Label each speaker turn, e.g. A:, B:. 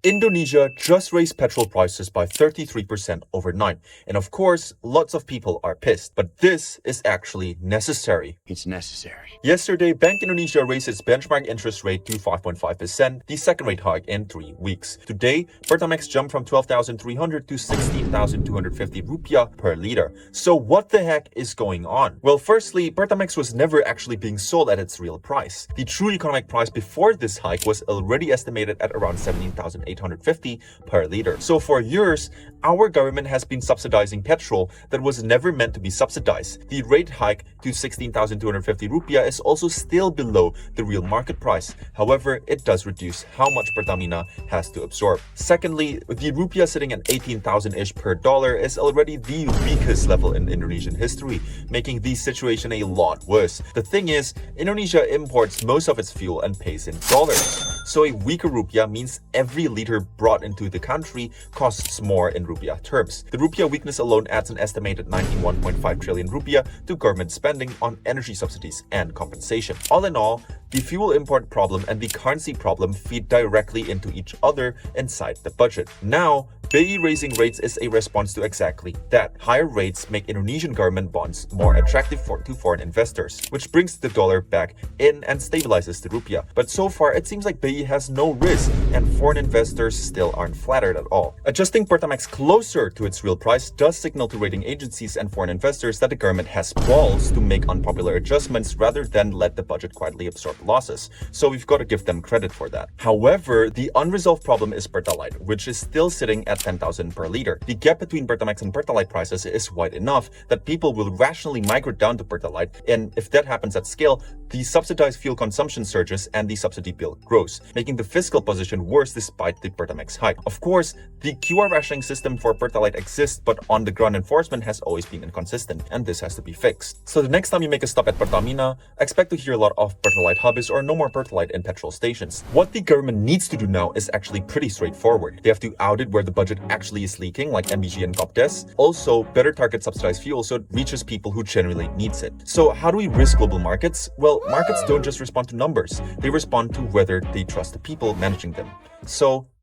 A: Indonesia just raised petrol prices by 33% overnight. And of course, lots of people are pissed. But this is actually necessary.
B: It's necessary.
A: Yesterday, Bank Indonesia raised its benchmark interest rate to 5.5%, the second rate hike in 3 weeks. Today, Pertamax jumped from 12,300 to 16,250 rupiah per liter. So what the heck is going on? Well, firstly, Pertamax was never actually being sold at its real price. The true economic price before this hike was already estimated at around 17,850 per liter. So for years, our government has been subsidizing petrol that was never meant to be subsidized. The rate hike to 16,250 rupiah is also still below the real market price. However, it does reduce how much Pertamina has to absorb. Secondly, the rupiah sitting at 18,000-ish per dollar is already the weakest level in Indonesian history, making the situation a lot worse. The thing is, Indonesia imports most of its fuel and pays in dollars. So a weaker rupiah means every liter brought into the country costs more in rupiah terms. The rupiah weakness alone adds an estimated 91.5 trillion rupiah to government spending on energy subsidies and compensation. All in all, the fuel import problem and the currency problem feed directly into each other inside the budget. Now, BI raising rates is a response to exactly that. Higher rates make Indonesian government bonds more attractive to foreign investors, which brings the dollar back in and stabilizes the rupiah. But so far, it seems like BI has no risk and foreign investors still aren't flattered at all. Adjusting Pertamax closer to its real price does signal to rating agencies and foreign investors that the government has balls to make unpopular adjustments rather than let the budget quietly absorb losses. So we've got to give them credit for that. However, the unresolved problem is Pertalite, which is still sitting at 10,000 per liter. The gap between Pertamax and Pertalite prices is wide enough that people will rationally migrate down to Pertalite, and if that happens at scale, the subsidized fuel consumption surges and the subsidy bill grows, making the fiscal position worse despite the Pertamax hike. Of course, the QR rationing system for Pertalite exists, but on-the-ground enforcement has always been inconsistent, and this has to be fixed. So the next time you make a stop at Pertamina, expect to hear a lot of Pertalite hubbies or no more Pertalite in petrol stations. What the government needs to do now is actually pretty straightforward. They have to audit where the budget actually is leaking, like MBG and Kopdes. Also, better target subsidized fuel so it reaches people who genuinely needs it. So how do we risk global markets? Well, markets don't just respond to numbers. They respond to whether they trust the people managing them. So